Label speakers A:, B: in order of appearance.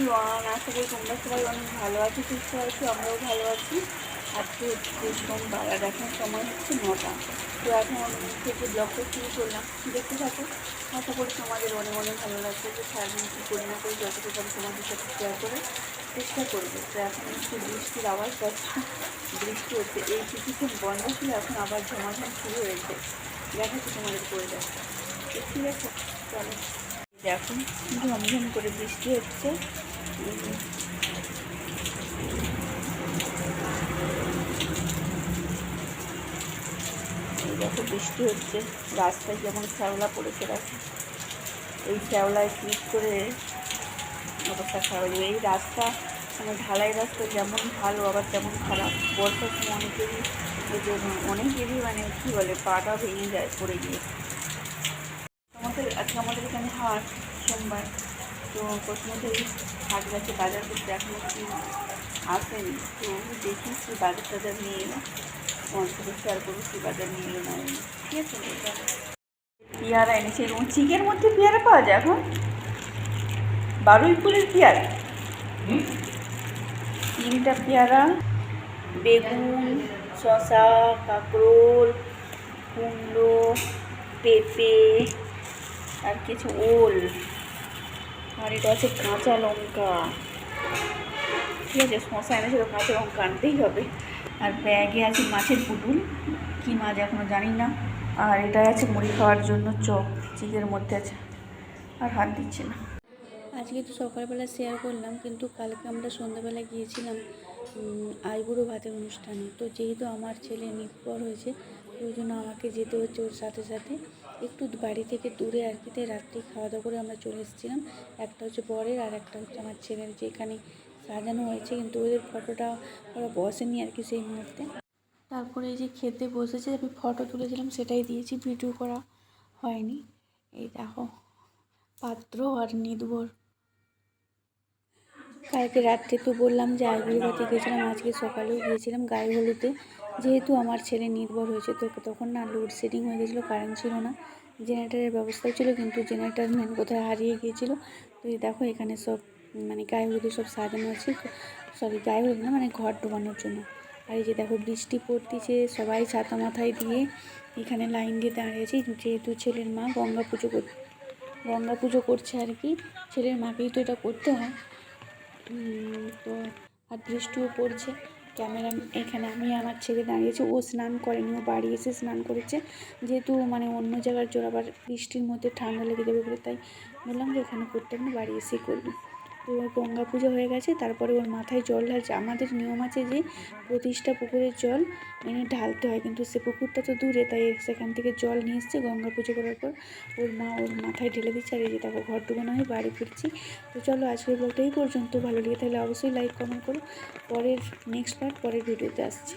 A: Everyone, আশা করি তোমরা সবাই অনেক ভালো আছো, সুস্থ আছো, আমরাও ভালো আছি। আজকে হচ্ছে সোমবার আর এখন সময় হচ্ছে 9টা। তো এখন থেকে ব্লগটা শুরু করলাম, দেখতে থাকো। আশা করি তোমাদের অনেক অনেক ভালো লাগছে যে সারাদিন কী করি না করি যতটুকু আমি তোমাদের সাথে শেয়ার করে চেষ্টা করবো। তো এখন একটু বৃষ্টির আওয়াজ পাচ্ছি, বৃষ্টি হচ্ছে, এই কিছুক্ষণ বন্ধ ছিল, এখন আবার ঝমাঝম শুরু হয়েছে। দেখাচ্ছি তোমাদের করে যাচ্ছে, ঠিক আছে? চলো দেখো, ঝমঝম করে বৃষ্টি হচ্ছে। এই দেখো বৃষ্টি হচ্ছে, রাস্তায় যেমন শ্যাওলা পড়েছে দেখো, এই শ্যাওলায় স্লিপ করে অবস্থা খারাপ হয়ে যাবে। এই রাস্তা মানে ঢালাই রাস্তা যেমন ভালো আবার তেমন খারাপ। বর্ষার সময় অনেকেরই মানে কী বলে পাটা ভেঙে যায় পড়ে গিয়ে। আজকে আমাদের এখানে হাট, সোমবার। তো প্রথমত হাট গেছে বাজার করতে, এখনও কি আসেনি। তো দেখি কি বাজার টাজার নিয়ে এলো, তোমার সাথে শেয়ার করবো কি বাজার নিয়ে এলো না এলো, ঠিক আছে? পেয়ারা এনেছে, এবং চিকের মধ্যে পেয়ারা পাওয়া যায় এখন, বারুইপুরের পেয়ারা। 3টা পেয়ারা, বেগুন, শসা, কাঁকরোল, কুমড়ো, পেঁপে, আর কিছু ওল, আর এটা আছে কাঁচা লঙ্কা। ঠিক আছে, শসা এনেছে তো কাঁচা লঙ্কা আনতেই হবে। আর ব্যাগে আছে মাছের পুতুল, কী মাছ এখনও জানি না। আর এটা আছে মুড়ি খাওয়ার জন্য চপ, চিকের মধ্যে আছে। আর হাত দিচ্ছে না।
B: আজকে তো সকালবেলা শেয়ার করলাম, কিন্তু কালকে আমরা সন্ধ্যাবেলা গিয়েছিলাম আইবুড়ো ভাতের অনুষ্ঠানে। তো যেহেতু আমার ছেলে নির্ভর হয়েছে, ওই জন্য আমাকে যেতে হচ্ছে ওর সাথে সাথে, একটু বাড়ি থেকে দূরে আর কি। তাই রাত্রি খাওয়া দাওয়া করে আমরা চলে এসেছিলাম। একটা হচ্ছে বরের আর একটা হচ্ছে আমার ছেলের, যেখানে সাজানো হয়েছে, কিন্তু ওদের ফটোটা ওরা বসেনি আর কি সেই মুহূর্তে। তারপরে এই যে খেতে বসেছে, আমি ফটো তুলেছিলাম সেটাই দিয়েছি, ভিডিও করা হয়নি। এই দেখো পাত্র আর নিদবর। কালকে রাত্রে তো বললাম যে আইবুড়ো ভাতে গিয়েছিলাম, আজকে সকালেও গিয়েছিলাম গায়ে হলুদে। যেহেতু আমার ছেলে নির্ভর হয়েছে, তো তখন না লোডশেডিং হয়ে গেছিলো, কারেন্ট ছিল না, জেনারেটারের ব্যবস্থাও ছিল, কিন্তু জেনারেটার ম্যান কোথায় হারিয়ে গিয়েছিলো। তো এই দেখো এখানে সব মানে গায়ে হলুদে সব সাজানো আছে, সরি গায়ে হলুদ না, মানে ঘর ডোবানোর জন্য। আর এই যে দেখো বৃষ্টি পড়তেছে, সবাই ছাতা মাথায় দিয়ে এখানে লাইন দিয়ে দাঁড়িয়েছি, যেহেতু ছেলের মা গঙ্গা পুজো করছে আর কি। ছেলের মাকেই তো এটা করতে হয়। তো আর বৃষ্টিও পড়ছে, ক্যামেরা এখানে আমি আমার ছেলে দাঁড়িয়েছে, ও স্নান করেনি, ও বাড়ি এসে স্নান করেছে। যেহেতু মানে অন্য জায়গার জল আবার বৃষ্টির মধ্যে ঠান্ডা লেগে যাবে বলে, তাই বললাম যে ওখানে করতে হবে না, বাড়ি এসেই করবি। তো গঙ্গা পুজো হয়ে গেছে, তারপরে ওর মাথায় জল ঢালছে। আমাদের নিয়ম আছে যে প্রতিষ্ঠা পুকুরের জল এনে ঢালতে হয়, কিন্তু সে পুকুরটা তো দূরে, তাই সেখান থেকে জল নিয়ে এসছে। গঙ্গা পুজো করার পর ওর মা ওর মাথায় ঢেলে দিচ্ছে। আর এই যে তারপর ঘর ডুবানো হয়ে বাড়ি ফিরছি। তো চলো আজকের ব্লগটা এই পর্যন্ত, ভালো লেগে তাহলে অবশ্যই লাইক কমেন্ট করো। পরের নেক্সট পার্ট পরের ভিডিওতে আসছে।